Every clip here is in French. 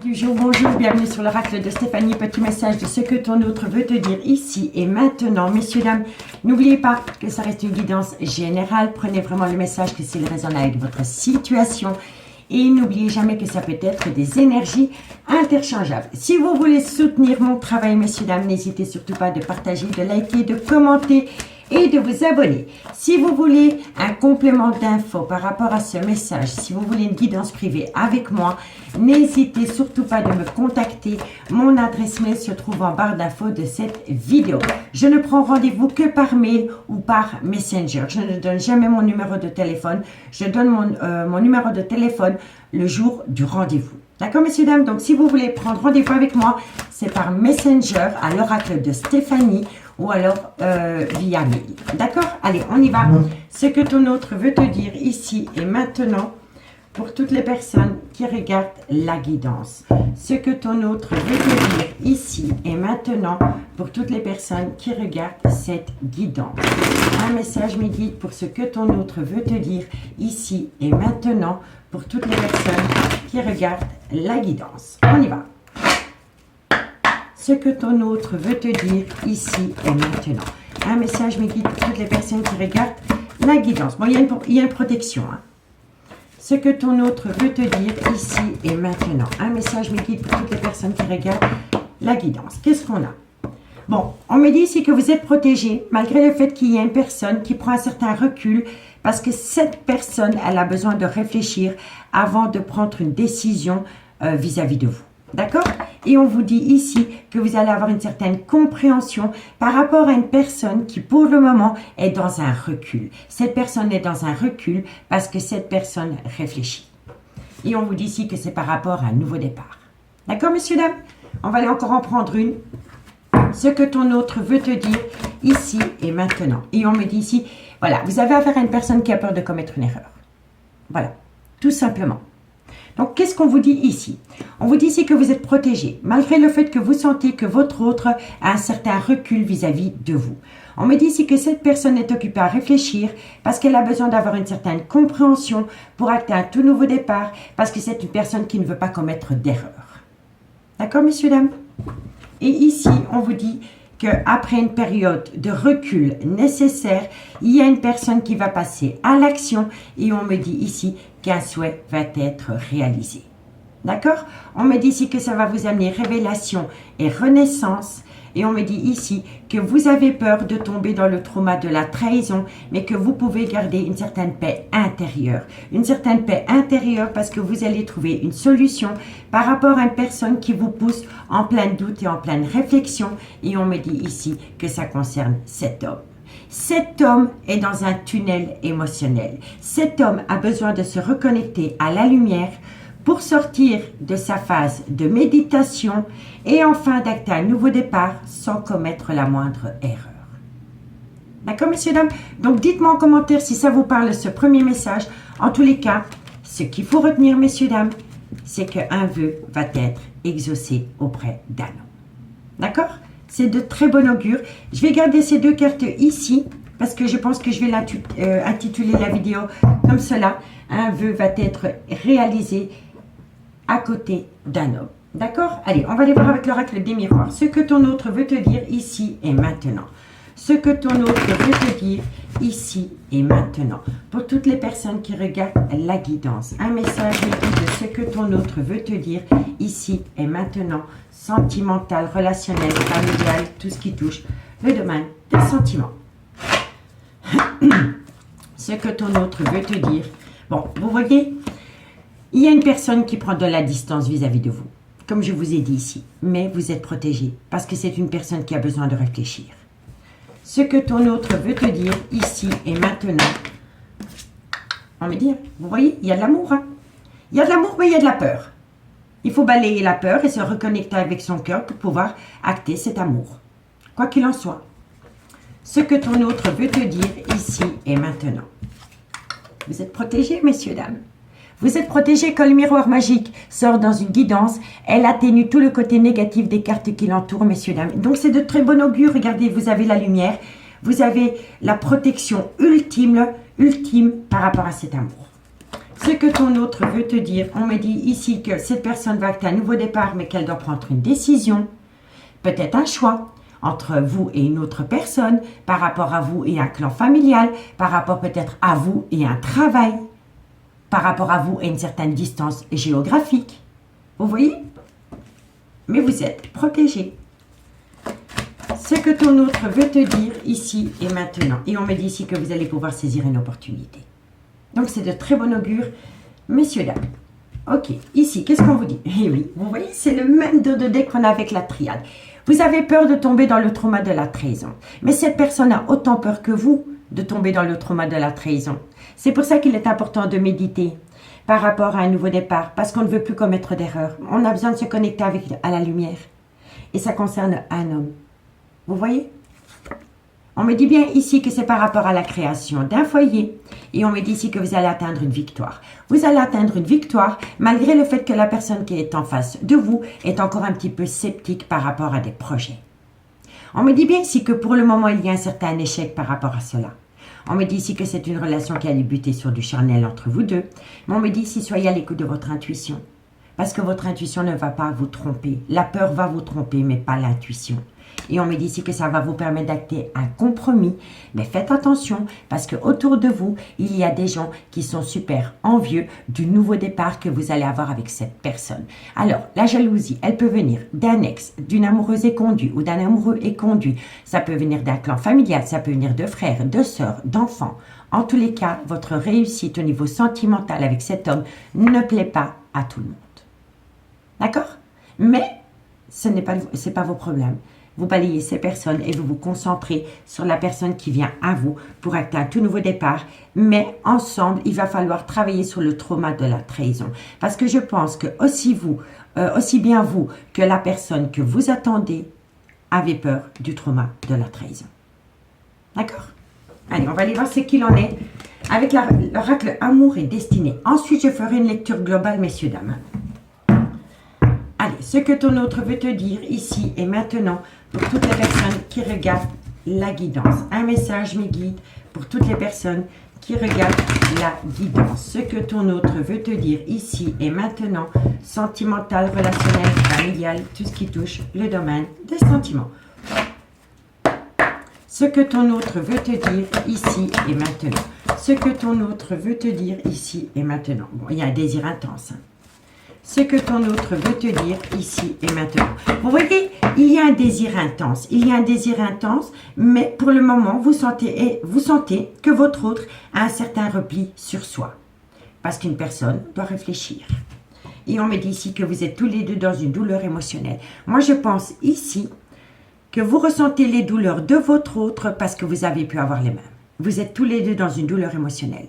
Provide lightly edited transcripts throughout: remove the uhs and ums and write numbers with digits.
Bonjour, bienvenue sur l'oracle de Stéphanie. Petit message de ce que ton autre veut te dire ici et maintenant. Messieurs, dames, n'oubliez pas que ça reste une guidance générale. Prenez vraiment le message que s'il résonne avec votre situation. Et n'oubliez jamais que ça peut être des énergies interchangeables. Si vous voulez soutenir mon travail, messieurs, dames, n'hésitez surtout pas de partager, de liker, de commenter et de vous abonner. Si vous voulez un complément d'infos par rapport à ce message, si vous voulez une guidance privée avec moi, n'hésitez surtout pas de me contacter. Mon adresse mail se trouve en barre d'infos de cette vidéo. Je ne prends rendez-vous que par mail ou par Messenger. Je ne donne jamais mon numéro de téléphone. Je donne mon numéro de téléphone le jour du rendez-vous. D'accord, messieurs, dames? Donc, si vous voulez prendre rendez-vous avec moi, c'est par Messenger à l'oracle de Stéphanie ou alors via mail. D'accord? Allez, on y va. Ce que ton autre veut te dire ici et maintenant pour toutes les personnes qui regardent la guidance. Ce que ton autre veut te dire ici et maintenant pour toutes les personnes qui regardent cette guidance. Un message me guide pour ce que ton autre veut te dire ici et maintenant pour toutes les personnes qui regardent la guidance. On y va. Ce que ton autre veut te dire ici et maintenant. Un message me guide pour toutes les personnes qui regardent la guidance. Bon, il y a une protection. Hein. Ce que ton autre veut te dire ici et maintenant. Un message me guide pour toutes les personnes qui regardent la guidance. Qu'est-ce qu'on a? Bon, on me dit ici que vous êtes protégé malgré le fait qu'il y ait une personne qui prend un certain recul parce que cette personne, elle a besoin de réfléchir avant de prendre une décision vis-à-vis de vous. D'accord? Et on vous dit ici que vous allez avoir une certaine compréhension par rapport à une personne qui, pour le moment, est dans un recul. Cette personne est dans un recul parce que cette personne réfléchit. Et on vous dit ici que c'est par rapport à un nouveau départ. D'accord, messieurs, dames? On va aller encore en prendre une. Ce que ton autre veut te dire ici et maintenant. Et on me dit ici, voilà, vous avez affaire à une personne qui a peur de commettre une erreur. Voilà, tout simplement. Donc, qu'est-ce qu'on vous dit ici? On vous dit ici que vous êtes protégé, malgré le fait que vous sentez que votre autre a un certain recul vis-à-vis de vous. On me dit ici que cette personne est occupée à réfléchir parce qu'elle a besoin d'avoir une certaine compréhension pour acter un tout nouveau départ, parce que c'est une personne qui ne veut pas commettre d'erreur. D'accord, messieurs, dames? Et ici, on vous dit qu'après une période de recul nécessaire, il y a une personne qui va passer à l'action et on me dit ici qu'un souhait va être réalisé. D'accord? On me dit ici que ça va vous amener révélation et renaissance. Et on me dit ici que vous avez peur de tomber dans le trauma de la trahison, mais que vous pouvez garder une certaine paix intérieure. Une certaine paix intérieure parce que vous allez trouver une solution par rapport à une personne qui vous pousse en plein doute et en pleine réflexion. Et on me dit ici que ça concerne cet homme. Cet homme est dans un tunnel émotionnel. Cet homme a besoin de se reconnecter à la lumière pour sortir de sa phase de méditation et enfin d'acter un nouveau départ sans commettre la moindre erreur. D'accord, messieurs, dames? Donc, dites-moi en commentaire si ça vous parle, ce premier message. En tous les cas, ce qu'il faut retenir, messieurs, dames, c'est qu'un vœu va être exaucé auprès d'un homme. D'accord? C'est de très bon augure. Je vais garder ces deux cartes ici parce que je pense que je vais intituler la vidéo comme cela. Un vœu va être réalisé à côté d'un homme. D'accord? Allez, on va aller voir avec l'oracle des miroirs. Ce que ton autre veut te dire ici et maintenant. Ce que ton autre veut te dire ici et maintenant. Pour toutes les personnes qui regardent la guidance. Un message de ce que ton autre veut te dire ici et maintenant. Sentimental, relationnel, familial, tout ce qui touche le domaine des sentiments. Ce que ton autre veut te dire. Bon, vous voyez, il y a une personne qui prend de la distance vis-à-vis de vous, comme je vous ai dit ici, mais vous êtes protégé parce que c'est une personne qui a besoin de réfléchir. Ce que ton autre veut te dire ici et maintenant, on me dit, vous voyez, il y a de l'amour. Hein? Il y a de l'amour, mais il y a de la peur. Il faut balayer la peur et se reconnecter avec son cœur pour pouvoir acter cet amour. Quoi qu'il en soit, ce que ton autre veut te dire ici et maintenant. Vous êtes protégés, messieurs, dames. Vous êtes protégés quand le miroir magique sort dans une guidance. Elle atténue tout le côté négatif des cartes qui l'entourent, messieurs, dames. Donc, c'est de très bon augure. Regardez, vous avez la lumière. Vous avez la protection ultime par rapport à cet amour. Ce que ton autre veut te dire, on me dit ici que cette personne va acter un nouveau départ, mais qu'elle doit prendre une décision, peut-être un choix entre vous et une autre personne, par rapport à vous et un clan familial, par rapport peut-être à vous et un travail, par rapport à vous et une certaine distance géographique. Vous voyez? Mais vous êtes protégé. Ce que ton autre veut te dire ici et maintenant. Et on me dit ici que vous allez pouvoir saisir une opportunité. Donc c'est de très bon augure, messieurs, dames. Ok, ici, qu'est-ce qu'on vous dit? Eh oui, vous voyez, c'est le même dos de deck qu'on a avec la triade. Vous avez peur de tomber dans le trauma de la trahison. Mais cette personne a autant peur que vous de tomber dans le trauma de la trahison. C'est pour ça qu'il est important de méditer par rapport à un nouveau départ, parce qu'on ne veut plus commettre d'erreurs. On a besoin de se connecter à la lumière. Et ça concerne un homme. Vous voyez? On me dit bien ici que c'est par rapport à la création d'un foyer. Et on me dit ici que vous allez atteindre une victoire. Vous allez atteindre une victoire malgré le fait que la personne qui est en face de vous est encore un petit peu sceptique par rapport à des projets. On me dit bien ici que pour le moment, il y a un certain échec par rapport à cela. On me dit ici que c'est une relation qui a débuté sur du charnel entre vous deux. Mais on me dit ici, soyez à l'écoute de votre intuition. Parce que votre intuition ne va pas vous tromper. La peur va vous tromper, mais pas l'intuition. Et on me dit ici que ça va vous permettre d'acter un compromis. Mais faites attention parce que autour de vous, il y a des gens qui sont super envieux du nouveau départ que vous allez avoir avec cette personne. Alors, la jalousie, elle peut venir d'un ex, d'une amoureuse éconduite ou d'un amoureux éconduit. Ça peut venir d'un clan familial, ça peut venir de frères, de sœurs, d'enfants. En tous les cas, votre réussite au niveau sentimental avec cet homme ne plaît pas à tout le monde. D'accord? Mais c'est pas vos problèmes. Vous balayez ces personnes et vous vous concentrez sur la personne qui vient à vous pour acter un tout nouveau départ. Mais ensemble, il va falloir travailler sur le trauma de la trahison. Parce que je pense que aussi bien vous que la personne que vous attendez avez peur du trauma de la trahison. D'accord? Allez, on va aller voir ce qu'il en est avec l'oracle Amour et Destinée. Ensuite, je ferai une lecture globale, messieurs, dames. Allez, ce que ton autre veut te dire ici et maintenant pour toutes les personnes qui regardent la guidance. Un message, mes guides, pour toutes les personnes qui regardent la guidance. Ce que ton autre veut te dire ici et maintenant, sentimental, relationnel, familial, tout ce qui touche le domaine des sentiments. Ce que ton autre veut te dire ici et maintenant. Ce que ton autre veut te dire ici et maintenant. Bon, il y a un désir intense. Ce que ton autre veut te dire ici et maintenant. Vous voyez, il y a un désir intense. Il y a un désir intense, mais pour le moment, vous sentez que votre autre a un certain repli sur soi. Parce qu'une personne doit réfléchir. Et on me dit ici que vous êtes tous les deux dans une douleur émotionnelle. Moi, je pense ici que vous ressentez les douleurs de votre autre parce que vous avez pu avoir les mêmes. Vous êtes tous les deux dans une douleur émotionnelle.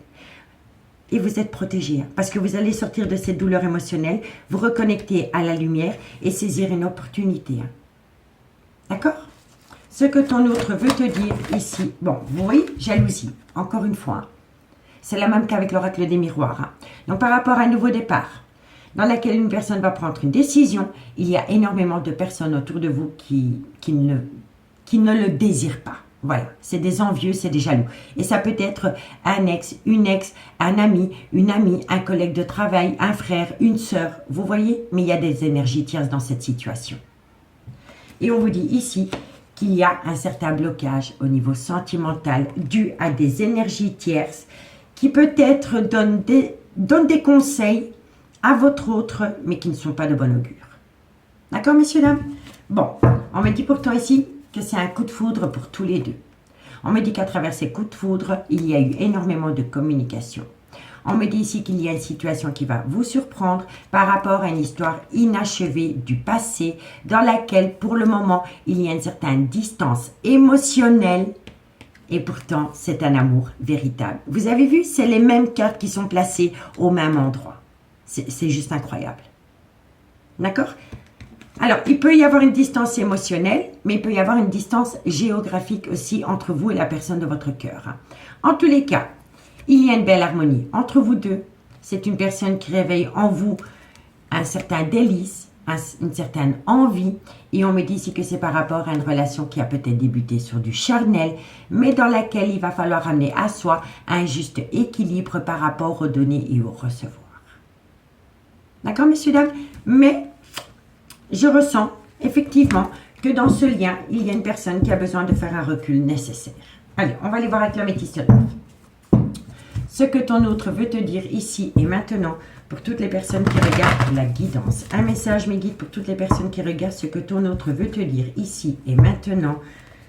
Et vous êtes protégés, parce que vous allez sortir de cette douleur émotionnelle, vous reconnecter à la lumière et saisir une opportunité. D'accord? Ce que ton autre veut te dire ici, bon, vous voyez, jalousie, encore une fois. C'est la même qu'avec l'oracle des miroirs. Donc par rapport à un nouveau départ, dans lequel une personne va prendre une décision, il y a énormément de personnes autour de vous qui ne le désirent pas. Voilà, c'est des envieux, c'est des jaloux. Et ça peut être un ex, une ex, un ami, une amie, un collègue de travail, un frère, une sœur. Vous voyez? Mais il y a des énergies tierces dans cette situation. Et on vous dit ici qu'il y a un certain blocage au niveau sentimental dû à des énergies tierces qui peut-être donnent des conseils à votre autre, mais qui ne sont pas de bon augure. D'accord, messieurs, dames? Bon, on me dit pourtant ici que c'est un coup de foudre pour tous les deux. On me dit qu'à travers ces coups de foudre, il y a eu énormément de communication. On me dit ici qu'il y a une situation qui va vous surprendre par rapport à une histoire inachevée du passé dans laquelle, pour le moment, il y a une certaine distance émotionnelle et pourtant, c'est un amour véritable. Vous avez vu, c'est les mêmes cartes qui sont placées au même endroit. C'est juste incroyable. D'accord ? Alors, il peut y avoir une distance émotionnelle, mais il peut y avoir une distance géographique aussi entre vous et la personne de votre cœur. En tous les cas, il y a une belle harmonie entre vous deux. C'est une personne qui réveille en vous un certain délice, une certaine envie, et on me dit ici que c'est par rapport à une relation qui a peut-être débuté sur du charnel, mais dans laquelle il va falloir ramener à soi un juste équilibre par rapport au donner et au recevoir. D'accord, messieurs, dames? Mais je ressens effectivement que dans ce lien, il y a une personne qui a besoin de faire un recul nécessaire. Allez, on va aller voir avec l'améthyste. Ce que ton autre veut te dire ici et maintenant, pour toutes les personnes qui regardent la guidance. Un message, mes guides, pour toutes les personnes qui regardent ce que ton autre veut te dire ici et maintenant.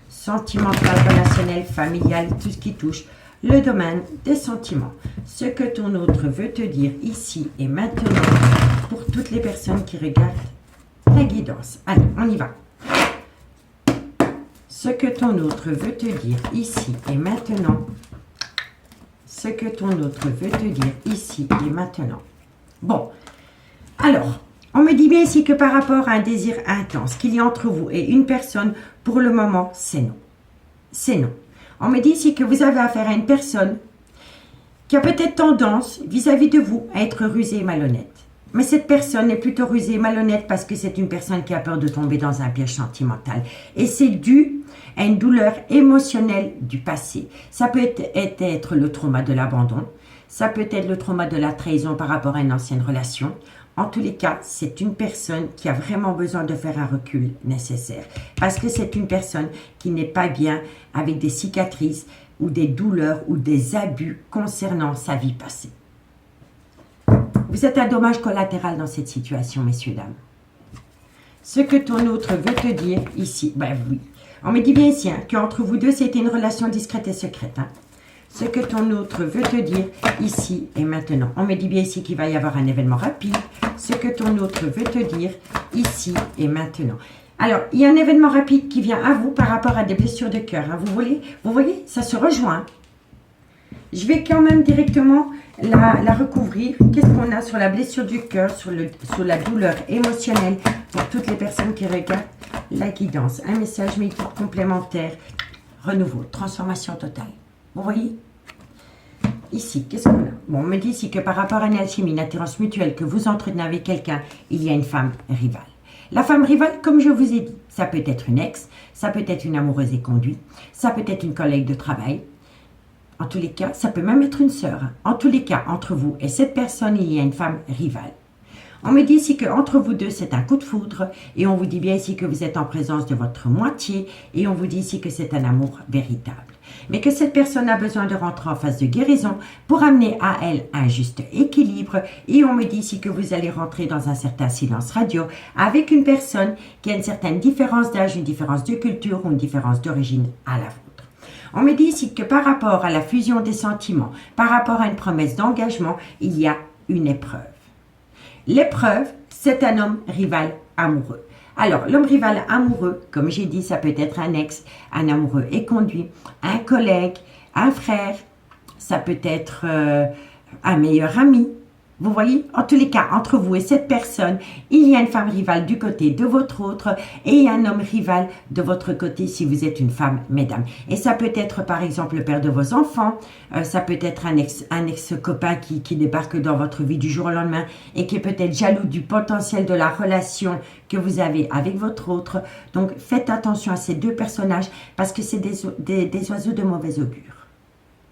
Sentimental, relationnel, familial, tout ce qui touche le domaine des sentiments. Ce que ton autre veut te dire ici et maintenant, pour toutes les personnes qui regardent la guidance. Allez, on y va. Ce que ton autre veut te dire ici et maintenant. Ce que ton autre veut te dire ici et maintenant. Bon, alors, on me dit bien ici que par rapport à un désir intense qu'il y a entre vous et une personne, pour le moment, c'est non. C'est non. On me dit ici que vous avez affaire à une personne qui a peut-être tendance vis-à-vis de vous à être rusée et malhonnête. Mais cette personne est plutôt rusée et malhonnête parce que c'est une personne qui a peur de tomber dans un piège sentimental. Et c'est dû à une douleur émotionnelle du passé. Ça peut être le trauma de l'abandon. Ça peut être le trauma de la trahison par rapport à une ancienne relation. En tous les cas, c'est une personne qui a vraiment besoin de faire un recul nécessaire. Parce que c'est une personne qui n'est pas bien avec des cicatrices ou des douleurs ou des abus concernant sa vie passée. Vous êtes un dommage collatéral dans cette situation, messieurs, dames. Ce que ton autre veut te dire ici, ben oui. On me dit bien ici qu'entre vous deux, c'était une relation discrète et secrète. Ce que ton autre veut te dire ici et maintenant. On me dit bien ici qu'il va y avoir un événement rapide. Ce que ton autre veut te dire ici et maintenant. Alors, il y a un événement rapide qui vient à vous par rapport à des blessures de cœur. Vous voyez, ça se rejoint. Je vais quand même directement la recouvrir. Qu'est-ce qu'on a sur la blessure du cœur, sur la douleur émotionnelle pour toutes les personnes qui regardent la guidance. Un message médical complémentaire, renouveau, transformation totale. Vous voyez? Ici, qu'est-ce qu'on a? Bon, on me dit ici que par rapport à une alchimie, une attirance mutuelle que vous entretenez avec quelqu'un, il y a une femme rivale. La femme rivale, comme je vous ai dit, ça peut être une ex, ça peut être une amoureuse éconduite, ça peut être une collègue de travail. En tous les cas, ça peut même être une sœur. En tous les cas, entre vous et cette personne, il y a une femme rivale. On me dit ici qu'entre vous deux, c'est un coup de foudre et on vous dit bien ici que vous êtes en présence de votre moitié et on vous dit ici que c'est un amour véritable. Mais que cette personne a besoin de rentrer en phase de guérison pour amener à elle un juste équilibre et on me dit ici que vous allez rentrer dans un certain silence radio avec une personne qui a une certaine différence d'âge, une différence de culture ou une différence d'origine à la vôtre. On me dit ici que par rapport à la fusion des sentiments, par rapport à une promesse d'engagement, il y a une épreuve. L'épreuve, c'est un homme rival amoureux. Alors, l'homme rival amoureux, comme j'ai dit, ça peut être un ex, un amoureux éconduit, un collègue, un frère, ça peut être un meilleur ami. Vous voyez, en tous les cas, entre vous et cette personne, il y a une femme rivale du côté de votre autre et un homme rival de votre côté si vous êtes une femme, mesdames. Et ça peut être par exemple le père de vos enfants, ça peut être un ex-copain qui débarque dans votre vie du jour au lendemain et qui est peut-être jaloux du potentiel de la relation que vous avez avec votre autre. Donc faites attention à ces deux personnages parce que c'est des oiseaux de mauvais augure.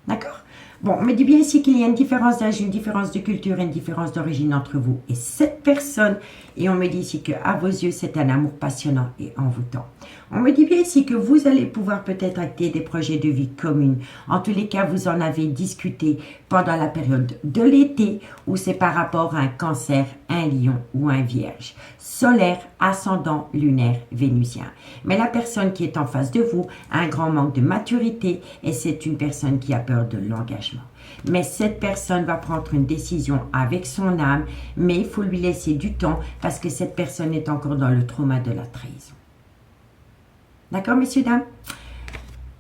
D'accord ? Bon, on me dit bien ici qu'il y a une différence d'âge, une différence de culture et une différence d'origine entre vous et cette personne. Et on me dit ici qu'à vos yeux, c'est un amour passionnant et envoûtant. On me dit bien ici que vous allez pouvoir peut-être acter des projets de vie communs. En tous les cas, vous en avez discuté pendant la période de l'été où c'est par rapport à un cancer, un lion ou un vierge. Solaire, ascendant, lunaire, vénusien. Mais la personne qui est en face de vous a un grand manque de maturité et c'est une personne qui a peur de l'engagement. Mais cette personne va prendre une décision avec son âme, mais il faut lui laisser du temps parce que cette personne est encore dans le trauma de la trahison. D'accord, messieurs, dames?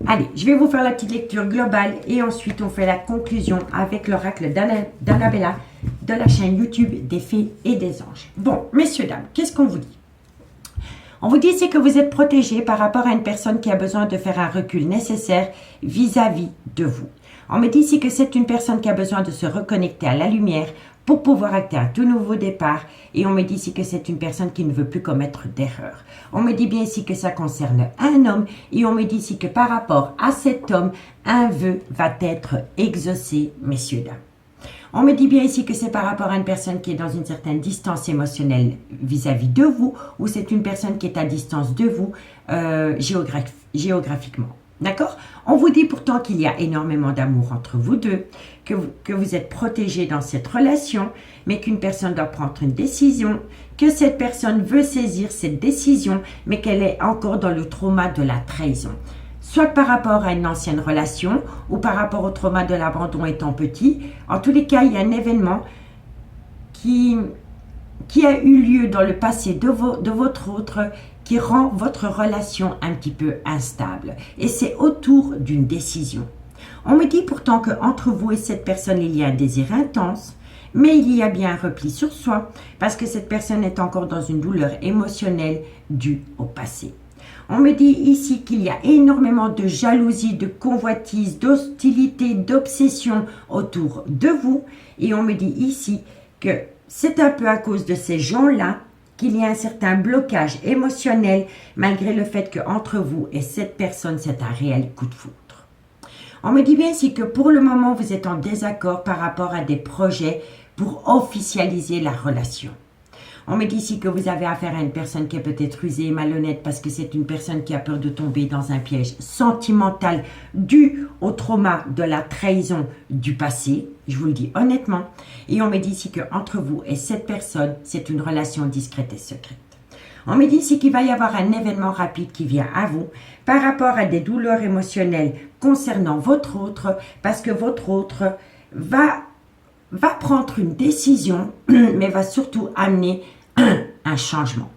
Allez, je vais vous faire la petite lecture globale et ensuite on fait la conclusion avec l'oracle d'Annabella de la chaîne YouTube des Fées et des Anges. Bon, messieurs, dames, qu'est-ce qu'on vous dit? On vous dit ici que vous êtes protégés par rapport à une personne qui a besoin de faire un recul nécessaire vis-à-vis de vous. On me dit ici que c'est une personne qui a besoin de se reconnecter à la lumière pour pouvoir acter un tout nouveau départ. Et on me dit ici que c'est une personne qui ne veut plus commettre d'erreur. On me dit bien ici que ça concerne un homme et on me dit ici que par rapport à cet homme, un vœu va être exaucé, messieurs, dames. On me dit bien ici que c'est par rapport à une personne qui est dans une certaine distance émotionnelle vis-à-vis de vous ou c'est une personne qui est à distance de vous géographiquement. D'accord? On vous dit pourtant qu'il y a énormément d'amour entre vous deux, que vous êtes protégés dans cette relation, mais qu'une personne doit prendre une décision, que cette personne veut saisir cette décision, mais qu'elle est encore dans le trauma de la trahison. Soit par rapport à une ancienne relation ou par rapport au trauma de l'abandon étant petit. En tous les cas, il y a un événement qui a eu lieu dans le passé de votre autre qui rend votre relation un petit peu instable. Et c'est autour d'une décision. On me dit pourtant qu'entre vous et cette personne, il y a un désir intense, mais il y a bien un repli sur soi parce que cette personne est encore dans une douleur émotionnelle due au passé. On me dit ici qu'il y a énormément de jalousie, de convoitise, d'hostilité, d'obsession autour de vous. Et on me dit ici que c'est un peu à cause de ces gens-là qu'il y a un certain blocage émotionnel malgré le fait qu'entre vous et cette personne, c'est un réel coup de foudre. On me dit bien ici que pour le moment, vous êtes en désaccord par rapport à des projets pour officialiser la relation. On me dit ici que vous avez affaire à une personne qui est peut-être rusée et malhonnête parce que c'est une personne qui a peur de tomber dans un piège sentimental dû au trauma de la trahison du passé. Je vous le dis honnêtement. Et on me dit ici qu'entre vous et cette personne, c'est une relation discrète et secrète. On me dit ici qu'il va y avoir un événement rapide qui vient à vous par rapport à des douleurs émotionnelles concernant votre autre parce que votre autre va prendre une décision, mais va surtout amener un changement,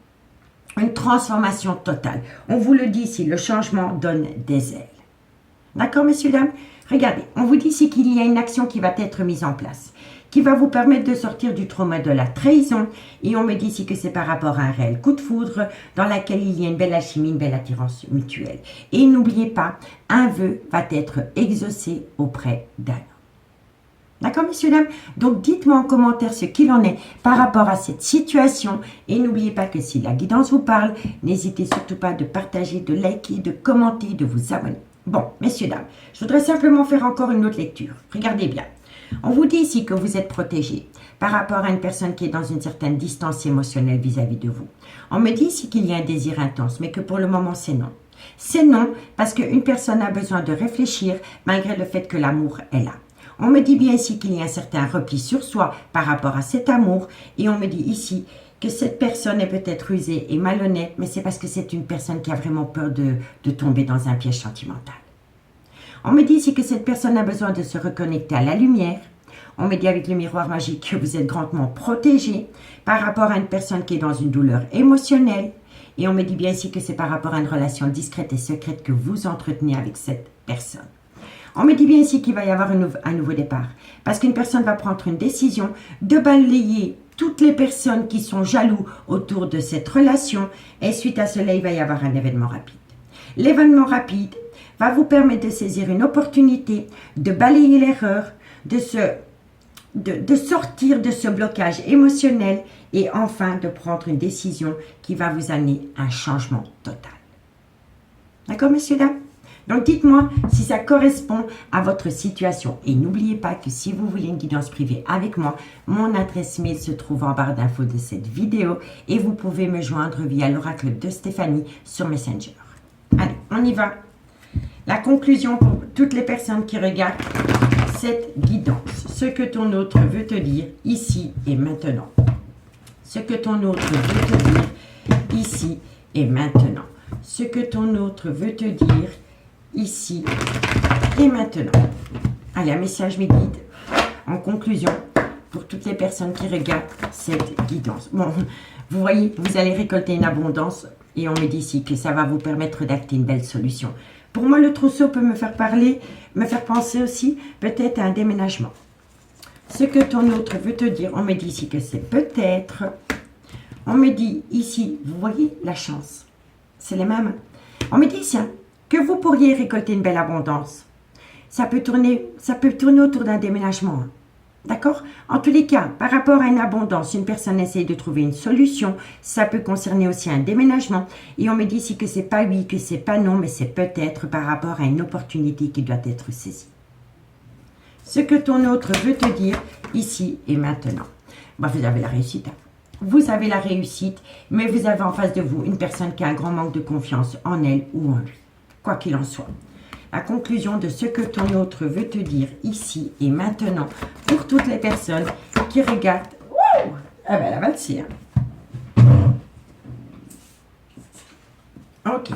une transformation totale. On vous le dit ici, le changement donne des ailes. D'accord, messieurs, dames? Regardez, on vous dit ici qu'il y a une action qui va être mise en place, qui va vous permettre de sortir du trauma de la trahison. Et on me dit ici que c'est par rapport à un réel coup de foudre dans laquelle il y a une belle alchimie, une belle attirance mutuelle. Et n'oubliez pas, un vœu va être exaucé auprès d'un homme. D'accord, messieurs, dames? Donc, dites-moi en commentaire ce qu'il en est par rapport à cette situation. Et n'oubliez pas que si la guidance vous parle, n'hésitez surtout pas de partager, de liker, de commenter, de vous abonner. Bon, messieurs, dames, je voudrais simplement faire encore une autre lecture. Regardez bien. On vous dit ici que vous êtes protégés par rapport à une personne qui est dans une certaine distance émotionnelle vis-à-vis de vous. On me dit ici qu'il y a un désir intense, mais que pour le moment, c'est non. C'est non parce qu'une personne a besoin de réfléchir malgré le fait que l'amour est là. On me dit bien ici qu'il y a un certain repli sur soi par rapport à cet amour. Et on me dit ici que cette personne est peut-être rusée et malhonnête, mais c'est parce que c'est une personne qui a vraiment peur de tomber dans un piège sentimental. On me dit ici que cette personne a besoin de se reconnecter à la lumière. On me dit avec le miroir magique que vous êtes grandement protégé par rapport à une personne qui est dans une douleur émotionnelle. Et on me dit bien ici que c'est par rapport à une relation discrète et secrète que vous entretenez avec cette personne. On me dit bien ici qu'il va y avoir un nouveau départ. Parce qu'une personne va prendre une décision de balayer toutes les personnes qui sont jaloux autour de cette relation. Et suite à cela, il va y avoir un événement rapide. L'événement rapide va vous permettre de saisir une opportunité, de balayer l'erreur, de sortir de ce blocage émotionnel et enfin de prendre une décision qui va vous amener un changement total. D'accord, messieurs, dames? Donc, dites-moi si ça correspond à votre situation. Et n'oubliez pas que si vous voulez une guidance privée avec moi, mon adresse mail se trouve en barre d'infos de cette vidéo et vous pouvez me joindre via l'oracle de Stéphanie sur Messenger. Allez, on y va. La conclusion pour toutes les personnes qui regardent cette guidance. Ce que ton autre veut te dire ici et maintenant. Ce que ton autre veut te dire ici et maintenant. Ce que ton autre veut te dire ici et maintenant. Allez, un message mes guides en conclusion pour toutes les personnes qui regardent cette guidance. Bon, vous voyez, vous allez récolter une abondance et on me dit ici que ça va vous permettre d'acter une belle solution. Pour moi, le trousseau peut me faire parler, me faire penser aussi peut-être à un déménagement. Ce que ton autre veut te dire, on me dit ici que c'est peut-être. On me dit ici, vous voyez la chance. C'est les mêmes. On me dit ici que vous pourriez récolter une belle abondance. Ça peut tourner autour d'un déménagement. D'accord? En tous les cas, par rapport à une abondance, une personne essaie de trouver une solution. Ça peut concerner aussi un déménagement. Et on me dit ici que c'est pas oui, que c'est pas non, mais c'est peut-être par rapport à une opportunité qui doit être saisie. Ce que ton autre veut te dire ici et maintenant. Bah, vous avez la réussite. Vous avez la réussite, mais vous avez en face de vous une personne qui a un grand manque de confiance en elle ou en lui. Quoi qu'il en soit. La conclusion de ce que ton autre veut te dire ici et maintenant pour toutes les personnes qui regardent. Wow! Ah ben, elle a valsé. Ok.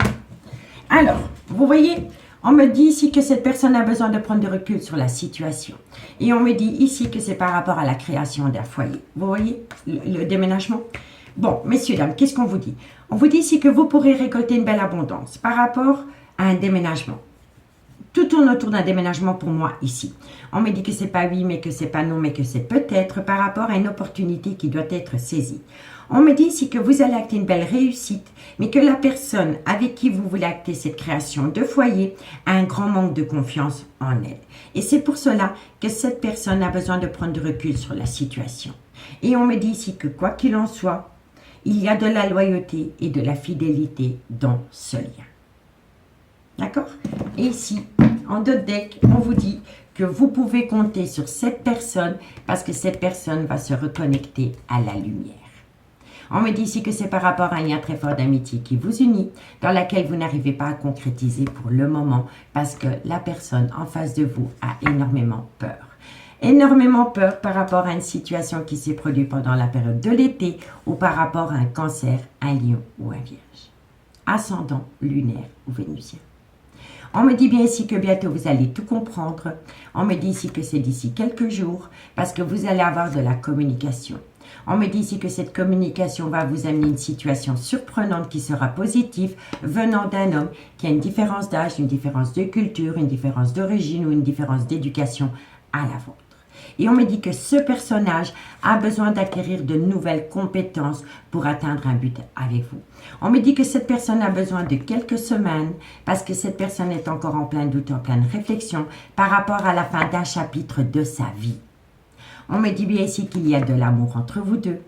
Alors, vous voyez, on me dit ici que cette personne a besoin de prendre du recul sur la situation. Et on me dit ici que c'est par rapport à la création d'un foyer. Vous voyez, le déménagement. Bon, messieurs, dames, qu'est-ce qu'on vous dit? On vous dit ici que vous pourrez récolter une belle abondance par rapport à un déménagement. Tout tourne autour d'un déménagement pour moi ici. On me dit que c'est pas oui, mais que c'est pas non, mais que c'est peut-être par rapport à une opportunité qui doit être saisie. On me dit ici que vous allez acter une belle réussite, mais que la personne avec qui vous voulez acter cette création de foyer a un grand manque de confiance en elle. Et c'est pour cela que cette personne a besoin de prendre du recul sur la situation. Et on me dit ici que quoi qu'il en soit, il y a de la loyauté et de la fidélité dans ce lien. D'accord? Et ici, en d'autres decks, on vous dit que vous pouvez compter sur cette personne parce que cette personne va se reconnecter à la lumière. On me dit ici que c'est par rapport à un lien très fort d'amitié qui vous unit, dans laquelle vous n'arrivez pas à concrétiser pour le moment parce que la personne en face de vous a énormément peur. Énormément peur par rapport à une situation qui s'est produite pendant la période de l'été ou par rapport à un cancer, un lion ou un vierge. Ascendant, lunaire ou vénusien. On me dit bien ici que bientôt vous allez tout comprendre. On me dit ici que c'est d'ici quelques jours parce que vous allez avoir de la communication. On me dit ici que cette communication va vous amener une situation surprenante qui sera positive venant d'un homme qui a une différence d'âge, une différence de culture, une différence d'origine ou une différence d'éducation à la vôtre. Et on me dit que ce personnage a besoin d'acquérir de nouvelles compétences pour atteindre un but avec vous. On me dit que cette personne a besoin de quelques semaines parce que cette personne est encore en plein doute, en pleine réflexion par rapport à la fin d'un chapitre de sa vie. On me dit bien ici qu'il y a de l'amour entre vous deux,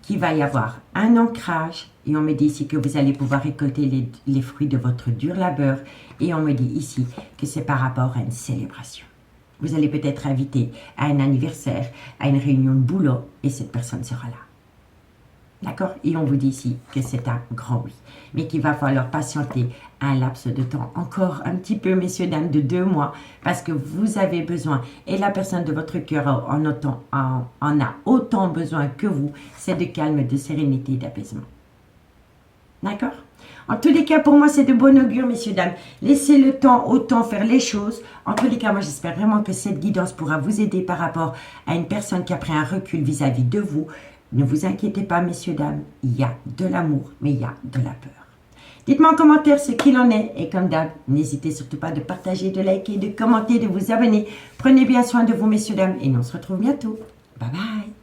qu'il va y avoir un ancrage et on me dit ici que vous allez pouvoir récolter les fruits de votre dur labeur et on me dit ici que c'est par rapport à une célébration. Vous allez peut-être inviter à un anniversaire, à une réunion de boulot et cette personne sera là. D'accord? Et on vous dit ici que c'est un grand oui, mais qu'il va falloir patienter un laps de temps, encore un petit peu, messieurs, dames, de 2 mois, parce que vous avez besoin, et la personne de votre cœur en a autant besoin que vous, c'est de calme, de sérénité et d'apaisement. D'accord? En tous les cas, pour moi, c'est de bon augure, messieurs, dames. Laissez le temps au temps faire les choses. En tous les cas, moi, j'espère vraiment que cette guidance pourra vous aider par rapport à une personne qui a pris un recul vis-à-vis de vous. Ne vous inquiétez pas, messieurs, dames. Il y a de l'amour, mais il y a de la peur. Dites-moi en commentaire ce qu'il en est. Et comme d'hab, n'hésitez surtout pas de partager, de liker, de commenter, de vous abonner. Prenez bien soin de vous, messieurs, dames. Et nous on se retrouve bientôt. Bye bye.